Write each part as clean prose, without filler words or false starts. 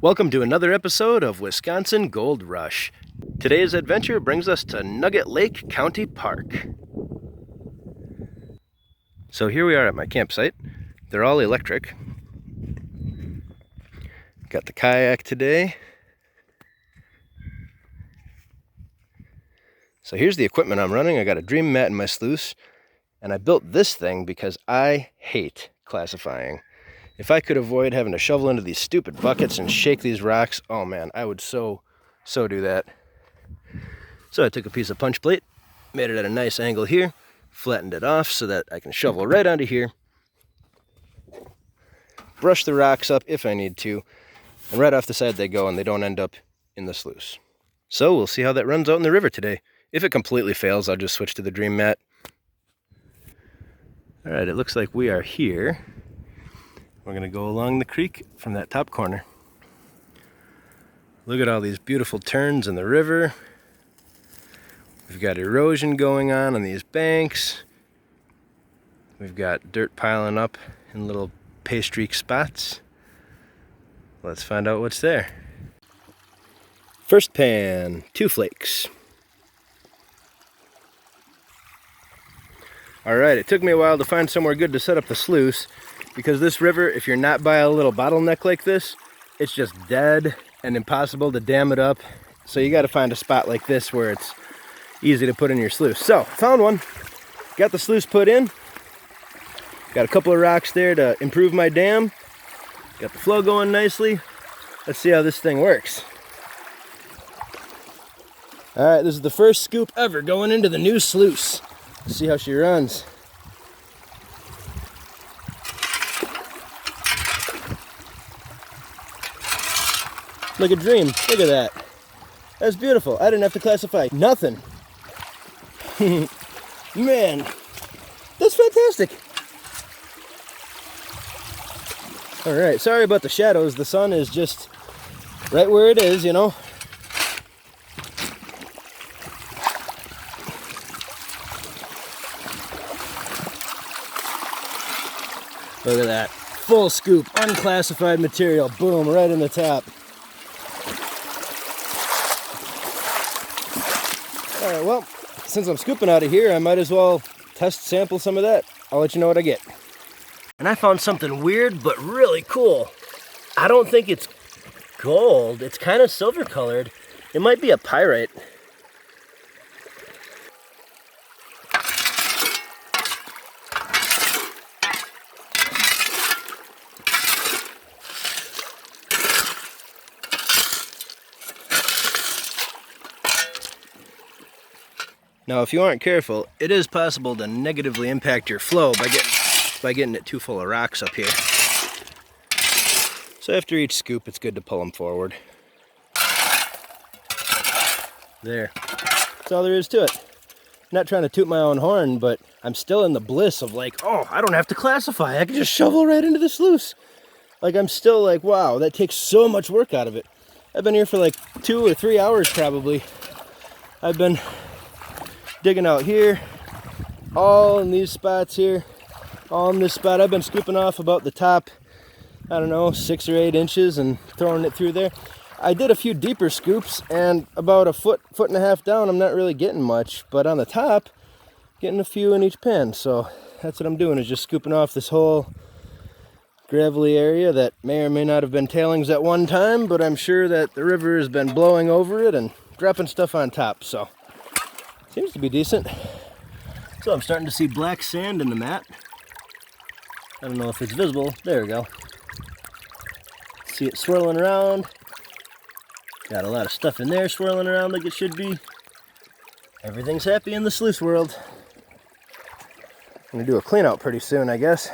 Welcome to another episode of Wisconsin Gold Rush. Today's adventure brings us to Nugget Lake County Park. So here we are at my campsite. They're all electric. Got the kayak today. So here's the equipment I'm running. I got a dream mat in my sluice, and I built this thing because I hate classifying. If I could avoid having to shovel into these stupid buckets and shake these rocks, oh man, I would so do that. So I took a piece of punch plate, made it at a nice angle here, flattened it off so that I can shovel right onto here, brush the rocks up if I need to, and right off the side they go and they don't end up in the sluice. So we'll see how that runs out in the river today. If it completely fails, I'll just switch to the dream mat. All right, it looks like we are here. We're going to go along the creek from that top corner. Look at all these beautiful turns in the river. We've got erosion going on these banks. We've got dirt piling up in little pastry spots. Let's find out what's there. First pan, 2 flakes. Alright, it took me a while to find somewhere good to set up the sluice, because this river, if you're not by a little bottleneck like this, it's just dead and impossible to dam it up. So you got to find a spot like this where it's easy to put in your sluice. So, found one. Got the sluice put in. Got a couple of rocks there to improve my dam. Got the flow going nicely. Let's see how this thing works. Alright, this is the first scoop ever going into the new sluice. Let's see how she runs. Like a dream. Look at that. That's beautiful. I didn't have to classify nothing. Man, that's fantastic. All right, sorry about the shadows. The sun is just right where it is, you know. Look at that. Full scoop, unclassified material. Boom, right in the top. All right, well, since I'm scooping out of here, I might as well test sample some of that. I'll let you know what I get. And I found something weird but really cool. I don't think it's gold. It's kind of silver colored. It might be a pyrite. Now, if you aren't careful, it is possible to negatively impact your flow by getting it too full of rocks up here. So after each scoop, it's good to pull them forward. There. That's all there is to it. Not trying to toot my own horn, but I'm still in the bliss of like, oh, I don't have to classify. I can just shovel right into the sluice. Like, I'm still like, wow, that takes so much work out of it. I've been here for like 2 or 3 hours probably. I've been digging out here, all in these spots here, all in this spot. I've been scooping off about the top, I don't know, 6 or 8 inches and throwing it through there. I did a few deeper scoops, and about a foot and a half down, I'm not really getting much, but on the top, getting a few in each pan. So that's what I'm doing, is just scooping off this whole gravelly area that may or may not have been tailings at one time, but I'm sure that the river has been blowing over it and dropping stuff on top. So seems to be decent. So I'm starting to see black sand in the mat. I don't know if it's visible. There we go. See it swirling around. Got a lot of stuff in there swirling around like it should be. Everything's happy in the sluice world. I'm gonna do a clean out pretty soon, I guess.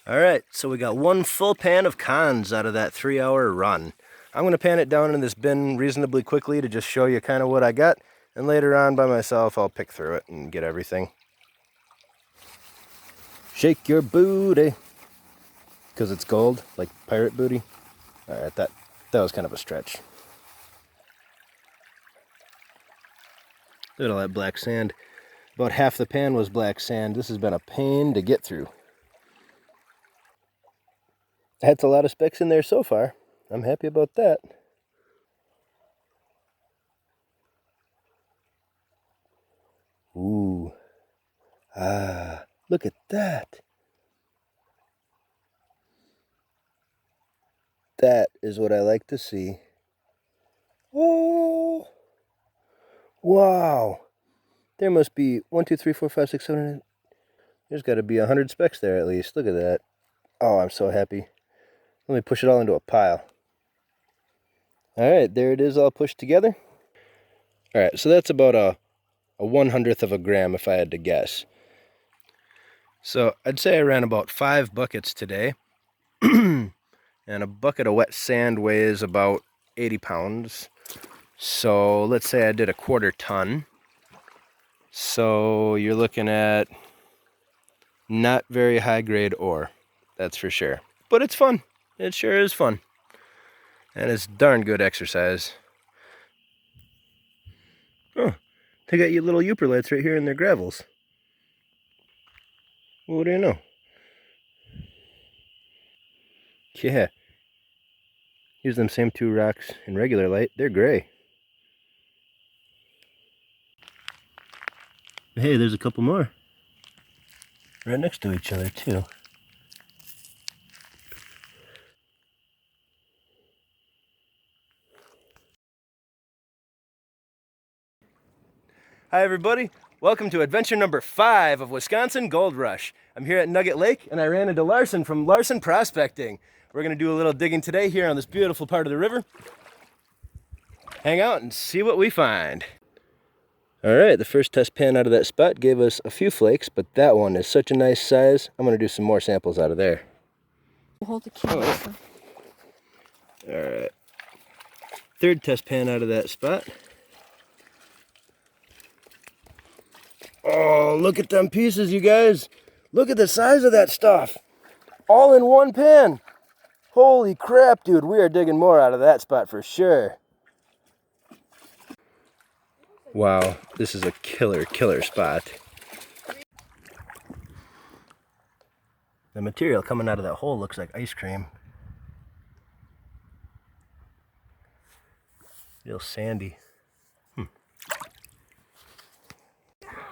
All right, so we got 1 full pan of cons out of that 3-hour run. I'm going to pan it down in this bin reasonably quickly to just show you kind of what I got, and later on by myself I'll pick through it and get everything. Shake your booty. Because it's gold, like pirate booty. Alright, that was kind of a stretch. Look at all that black sand. About half the pan was black sand. This has been a pain to get through. That's a lot of specks in there so far. I'm happy about that. Ooh. Ah, look at that. That is what I like to see. Oh. Wow. There must be 1, 2, 3, 4, 5, 6, 7, 8. There's got to be 100 specks there at least. Look at that. Oh, I'm so happy. Let me push it all into a pile. Alright, there it is all pushed together. Alright, so that's about a 1/100th of a gram if I had to guess. So I'd say I ran about 5 buckets today. And a bucket of wet sand weighs about 80 pounds. So let's say I did a 1/4 ton. So you're looking at not very high grade ore, that's for sure. But it's fun. It sure is fun. And it's darn good exercise. Oh, they got you little Uperlites right here in their gravels. Well, what do you know? Yeah. Here's them same 2 rocks in regular light. They're gray. Hey, there's a couple more. Right next to each other, too. Hi everybody, welcome to adventure number 5 of Wisconsin Gold Rush. I'm here at Nugget Lake and I ran into Larson from Larson Prospecting. We're going to do a little digging today here on this beautiful part of the river. Hang out and see what we find. Alright, the first test pan out of that spot gave us a few flakes, but that one is such a nice size, I'm going to do some more samples out of there. Hold the camera. Alright, third test pan out of that spot. Oh, look at them pieces, you guys. Look at the size of that stuff. All in one pan. Holy crap, dude. We are digging more out of that spot for sure. Wow, this is a killer spot. The material coming out of that hole looks like ice cream. Real sandy.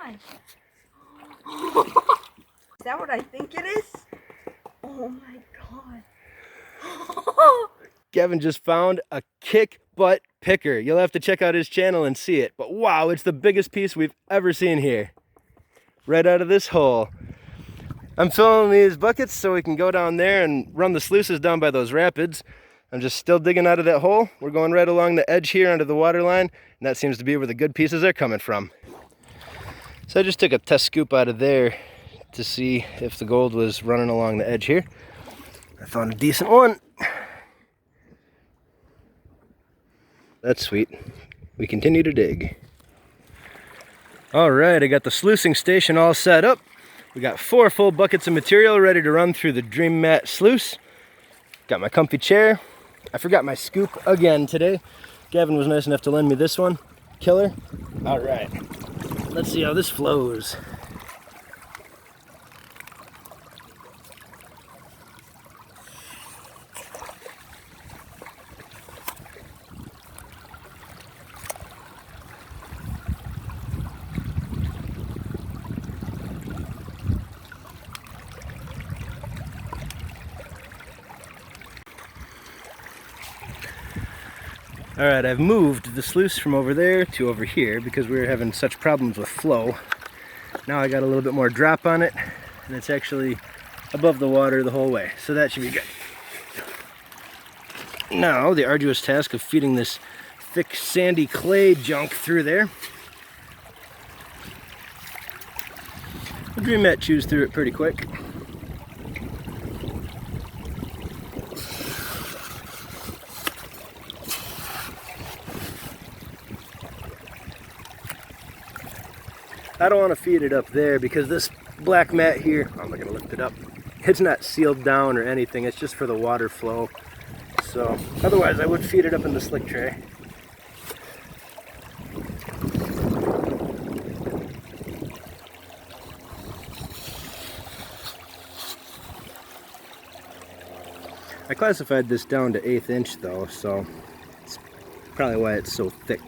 Is that what I think it is? Oh my god. Gavin just found a kick butt picker. You'll have to check out his channel and see it. But wow, it's the biggest piece we've ever seen here. Right out of this hole. I'm filling these buckets so we can go down there and run the sluices down by those rapids. I'm just still digging out of that hole. We're going right along the edge here under the water line, and that seems to be where the good pieces are coming from. So I just took a test scoop out of there to see if the gold was running along the edge here. I found a decent one. That's sweet. We continue to dig. Alright, I got the sluicing station all set up. We got 4 full buckets of material ready to run through the Dream Mat sluice. Got my comfy chair. I forgot my scoop again today. Gavin was nice enough to lend me this one. Killer. Alright, let's see how this flows. Alright, I've moved the sluice from over there to over here because we were having such problems with flow. Now I got a little bit more drop on it, and it's actually above the water the whole way, so that should be good. Now, the arduous task of feeding this thick sandy clay junk through there. The Dream Mat chews through it pretty quick. I don't want to feed it up there because this black mat here, I'm not going to lift it up, it's not sealed down or anything, it's just for the water flow. So otherwise I would feed it up in the slick tray. I classified this down to 1/8 inch though, so it's probably why it's so thick.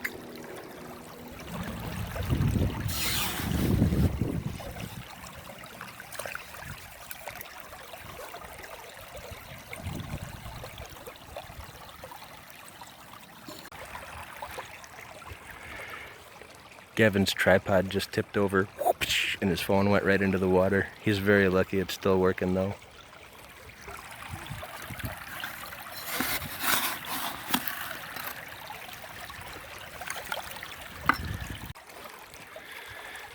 Gavin's tripod just tipped over and his phone went right into the water. He's very lucky it's still working though.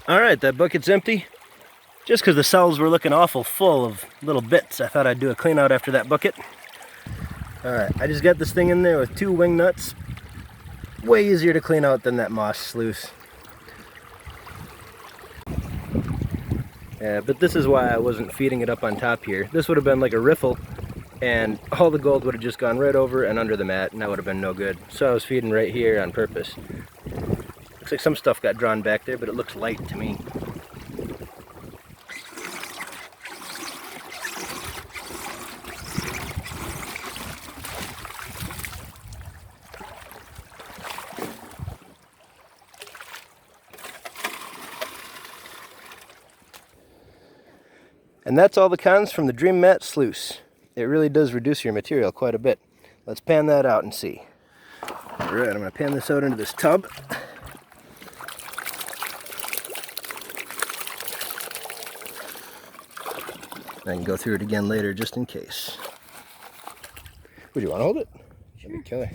Alright, that bucket's empty. Just because the cells were looking awful full of little bits, I thought I'd do a clean out after that bucket. Alright, I just got this thing in there with 2 wing nuts. Way easier to clean out than that moss sluice. Yeah, but this is why I wasn't feeding it up on top here. This would have been like a riffle, and all the gold would have just gone right over and under the mat, and that would have been no good. So I was feeding right here on purpose. Looks like some stuff got drawn back there, but it looks light to me. And that's all the cons from the Dream Mat Sluice. It really does reduce your material quite a bit. Let's pan that out and see. Alright, I'm going to pan this out into this tub. I can go through it again later just in case. Would you want to hold it? That'd be killer.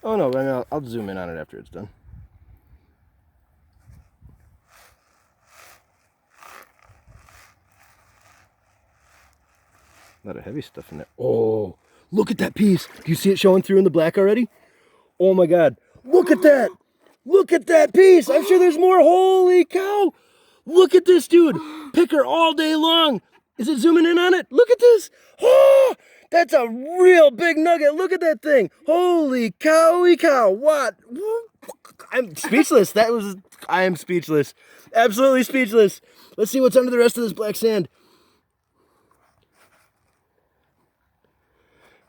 Oh no, but I'll zoom in on it after it's done. A lot of heavy stuff in there. Oh, look at that piece. Do you see it showing through in the black already? Oh my God. Look at that. Look at that piece. I'm sure there's more. Holy cow. Look at this, dude. Picker all day long. Is it zooming in on it? Look at this. Oh, that's a real big nugget. Look at that thing. Holy cowy cow. What? I'm speechless. I am speechless. Absolutely speechless. Let's see what's under the rest of this black sand.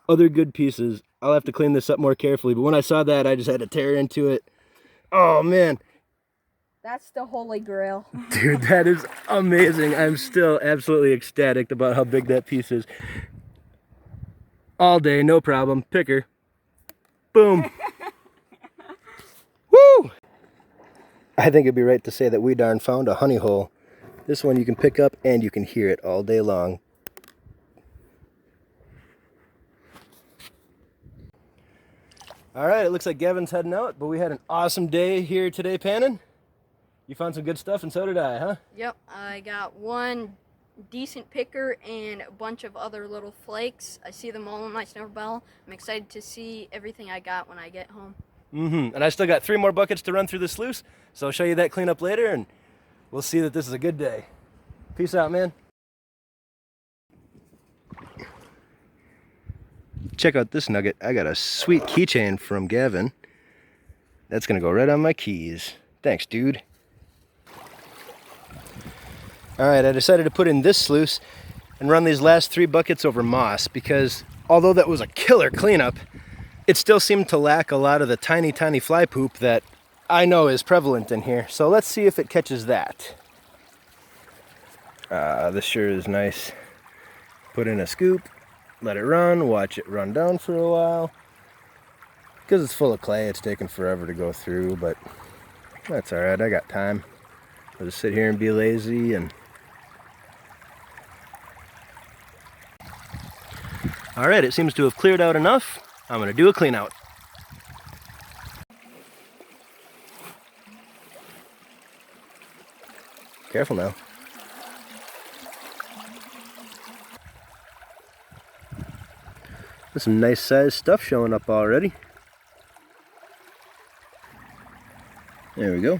Other good pieces. I'll have to clean this up more carefully, but when I saw that, I just had to tear into it. Oh man. That's the holy grail. Dude, that is amazing. I'm still absolutely ecstatic about how big that piece is. All day, no problem. Picker. Boom. Woo! I think it'd be right to say that we darn found a honey hole. This one you can pick up and you can hear it all day long. Alright, it looks like Gavin's heading out, but we had an awesome day here today panning. You found some good stuff, and so did I, huh? Yep, I got one decent picker and a bunch of other little flakes. I see them all in my snuffer bottle. I'm excited to see everything I got when I get home. And I still got 3 more buckets to run through the sluice, so I'll show you that cleanup later, and we'll see that this is a good day. Peace out, man. Check out this nugget. I got a sweet keychain from Gavin. That's gonna go right on my keys. Thanks, dude. Alright, I decided to put in this sluice and run these last 3 buckets over moss because although that was a killer cleanup, it still seemed to lack a lot of the tiny, tiny fly poop that I know is prevalent in here. So let's see if it catches that. This sure is nice. Put in a scoop, let it run, watch it run down for a while. Because it's full of clay, it's taking forever to go through, but that's alright, I got time. I'll just sit here and be lazy and... Alright, it seems to have cleared out enough. I'm going to do a clean out. Careful now. There's some nice sized stuff showing up already. There we go.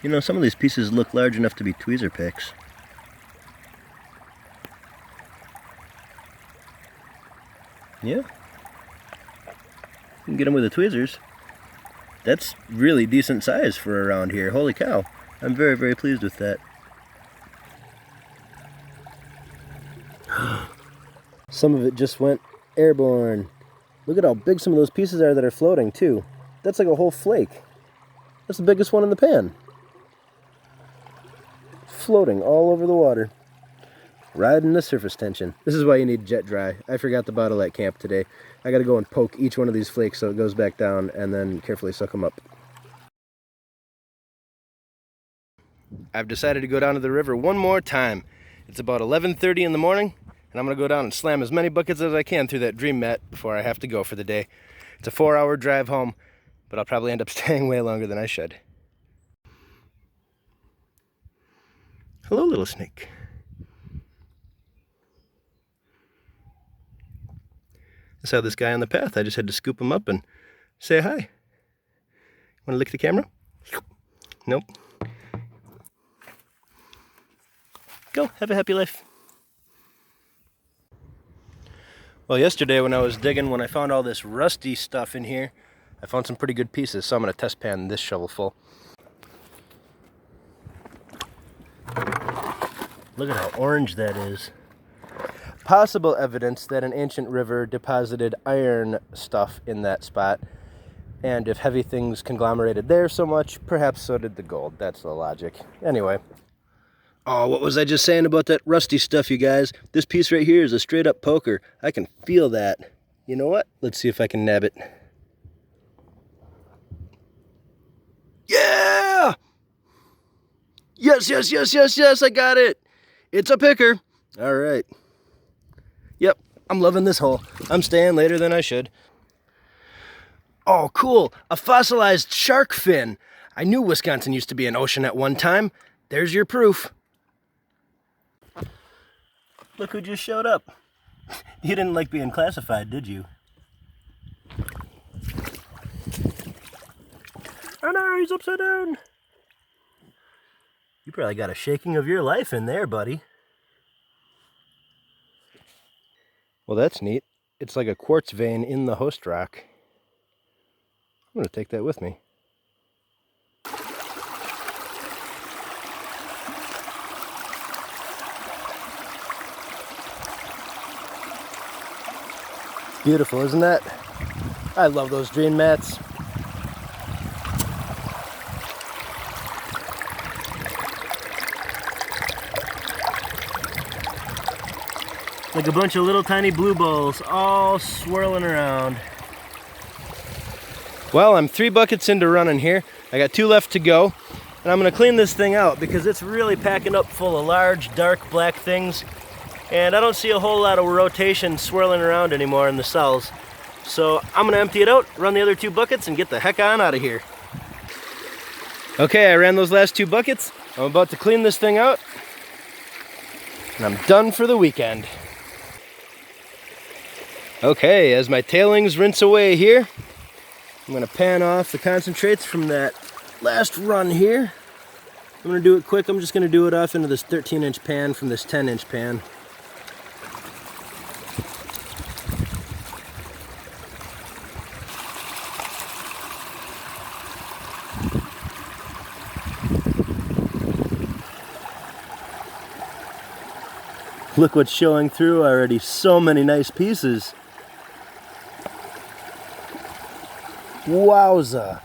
You know, some of these pieces look large enough to be tweezer picks. Yeah. You can get them with the tweezers. That's really decent size for around here. Holy cow. I'm very, very pleased with that. Some of it just went airborne. Look at how big some of those pieces are that are floating too. That's like a whole flake. That's the biggest one in the pan. Floating all over the water. Riding the surface tension. This is why you need jet dry. I forgot the bottle at camp today. I gotta go and poke each one of these flakes so it goes back down and then carefully suck them up. I've decided to go down to the river one more time. It's about 11:30 in the morning and I'm gonna go down and slam as many buckets as I can through that dream mat before I have to go for the day. It's a 4-hour drive home, but I'll probably end up staying way longer than I should. Hello, little snake. I saw this guy on the path. I just had to scoop him up and say hi. Want to lick the camera? Nope. Go, have a happy life. Well, yesterday when I was digging, when I found all this rusty stuff in here, I found some pretty good pieces, so I'm going to test pan this shovel full. Look at how orange that is. Possible evidence that an ancient river deposited iron stuff in that spot, and if heavy things conglomerated there so much, perhaps so did the gold. That's the logic. Anyway. Oh, what was I just saying about that rusty stuff, you guys? This piece right here is a straight up poker. I can feel that. You know what? Let's see if I can nab it. Yeah! Yes, yes, yes, yes, yes, I got it. It's a picker. All right. Yep, I'm loving this hole. I'm staying later than I should. Oh, cool. A fossilized shark fin. I knew Wisconsin used to be an ocean at one time. There's your proof. Look who just showed up. You didn't like being classified, did you? Oh no, he's upside down. You probably got a shaking of your life in there, buddy. Well, that's neat. It's like a quartz vein in the host rock. I'm going to take that with me. Beautiful, isn't that? I love those dream mats. Like a bunch of little tiny blue balls all swirling around. Well, I'm 3 buckets into running here. I got 2 left to go. And I'm gonna clean this thing out because it's really packing up full of large, dark, black things. And I don't see a whole lot of rotation swirling around anymore in the cells. So I'm gonna empty it out, run the other 2 buckets, and get the heck on out of here. Okay, I ran those last 2 buckets. I'm about to clean this thing out. And I'm done for the weekend. Okay, as my tailings rinse away here, I'm gonna pan off the concentrates from that last run here. I'm gonna do it quick. I'm just gonna do it off into this 13-inch pan from this 10-inch pan. Look what's showing through already. So many nice pieces. Wowza.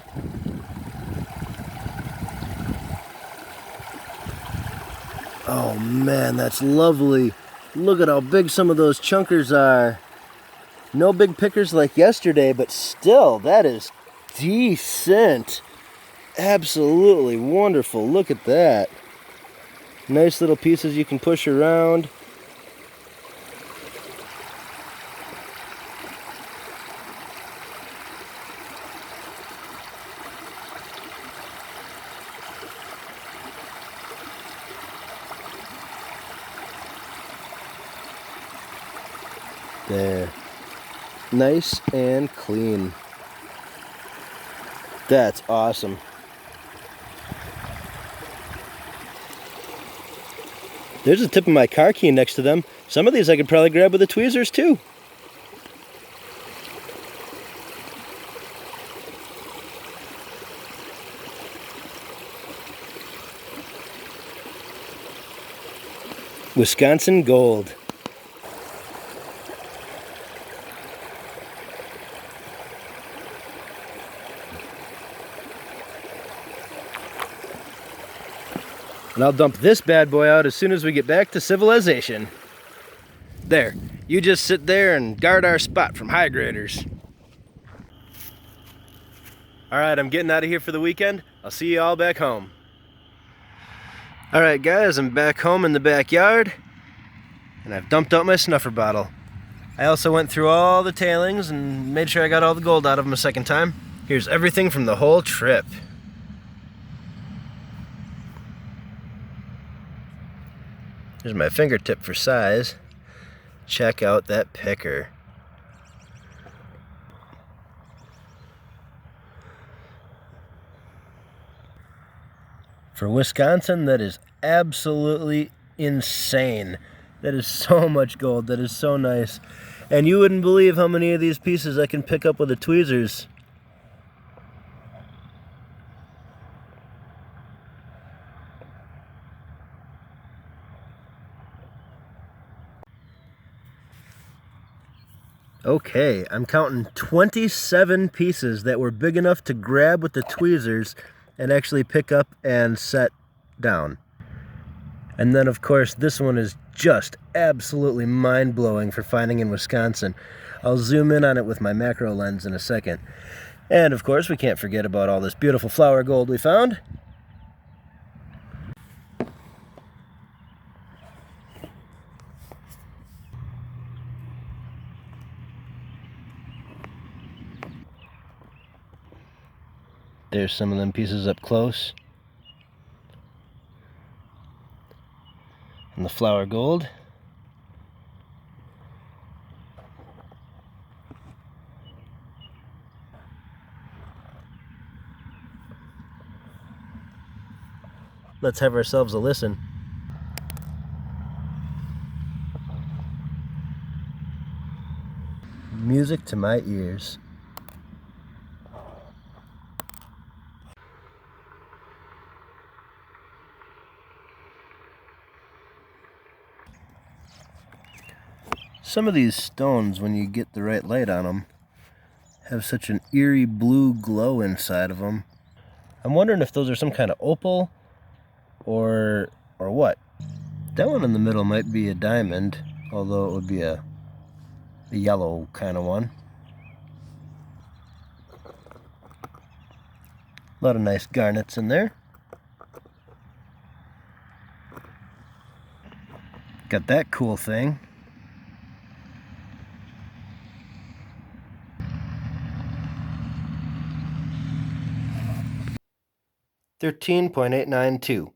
Oh man, that's lovely. Look at how big some of those chunkers are. No big pickers like yesterday, but still, that is decent. Absolutely wonderful. Look at that. Nice little pieces you can push around. There. Nice and clean. That's awesome. There's the tip of my car key next to them. Some of these I could probably grab with the tweezers too. Wisconsin gold. And I'll dump this bad boy out as soon as we get back to civilization. There, you just sit there and guard our spot from high graders. Alright, I'm getting out of here for the weekend. I'll see you all back home. Alright guys, I'm back home in the backyard. And I've dumped out my snuffer bottle. I also went through all the tailings and made sure I got all the gold out of them a second time. Here's everything from the whole trip. Here's my fingertip for size. Check out that picker. For Wisconsin, that is absolutely insane. That is so much gold. That is so nice. And you wouldn't believe how many of these pieces I can pick up with the tweezers. Okay, I'm counting 27 pieces that were big enough to grab with the tweezers and actually pick up and set down. And then of course this one is just absolutely mind-blowing for finding in Wisconsin. I'll zoom in on it with my macro lens in a second. And of course we can't forget about all this beautiful flour gold we found. There's some of them pieces up close. And the flour gold. Let's have ourselves a listen. Music to my ears. Some of these stones, when you get the right light on them, have such an eerie blue glow inside of them. I'm wondering if those are some kind of opal or what. That one in the middle might be a diamond, although it would be a yellow kind of one. A lot of nice garnets in there. Got that cool thing. $13.892.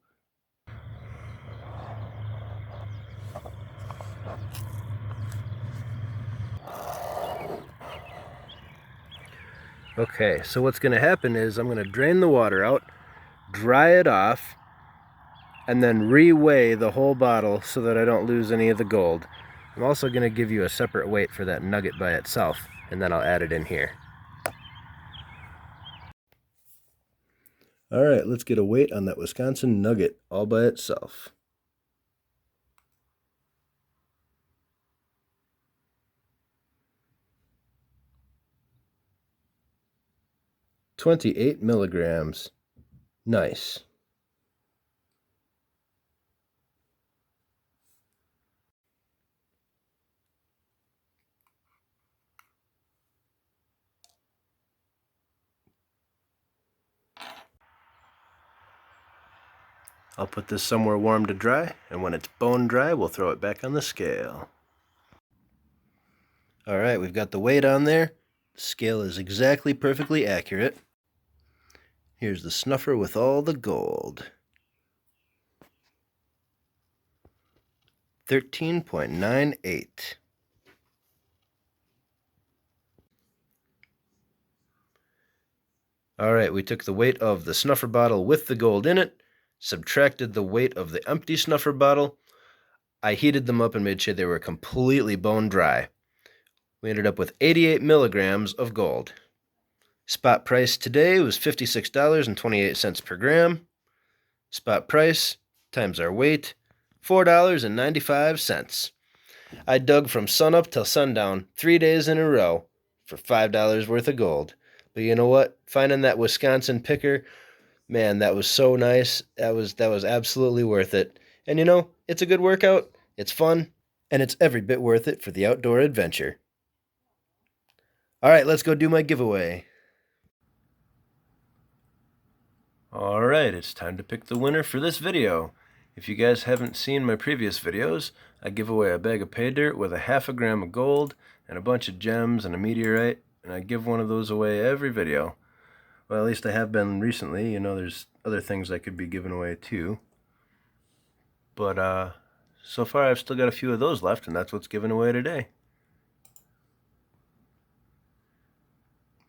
Okay, so what's going to happen is I'm going to drain the water out, dry it off, and then re-weigh the whole bottle so that I don't lose any of the gold. I'm also going to give you a separate weight for that nugget by itself, and then I'll add it in here. Alright, let's get a weight on that Wisconsin nugget all by itself. $28 milligrams. Nice. I'll put this somewhere warm to dry, and when it's bone dry, we'll throw it back on the scale. Alright, we've got the weight on there. The scale is exactly perfectly accurate. Here's the snuffer with all the gold. 13.98. Alright, we took the weight of the snuffer bottle with the gold in it, subtracted the weight of the empty snuffer bottle, I heated them up and made sure they were completely bone dry. We ended up with 88 milligrams of gold. Spot price today was $56.28 per gram. Spot price times our weight, $4.95. I dug from sunup till sundown 3 days in a row for $5 worth of gold. But you know what? Finding that Wisconsin picker, man, that was so nice. That was absolutely worth it. And you know, it's a good workout, it's fun, and it's every bit worth it for the outdoor adventure. All right, let's go do my giveaway. All right, it's time to pick the winner for this video. If you guys haven't seen my previous videos, I give away a bag of pay dirt with a half a gram of gold and a bunch of gems and a meteorite, and I give one of those away every video. Well, at least I have been recently. You know, there's other things I could be giving away too. But so far I've still got a few of those left, and that's what's given away today.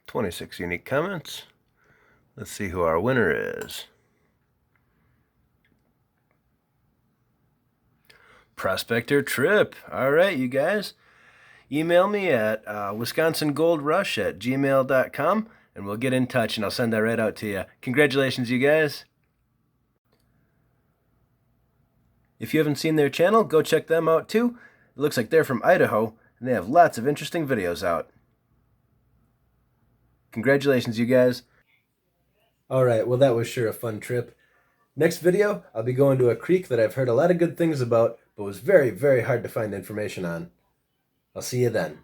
26 unique comments. Let's see who our winner is. Prospector Trip. All right, you guys. Email me at wisconsingoldrush@gmail.com and we'll get in touch and I'll send that right out to you. Congratulations, you guys. If you haven't seen their channel, go check them out too. It looks like they're from Idaho and they have lots of interesting videos out. Congratulations, you guys. All right, well, that was sure a fun trip. Next video, I'll be going to a creek that I've heard a lot of good things about, but was very, very hard to find information on. I'll see you then.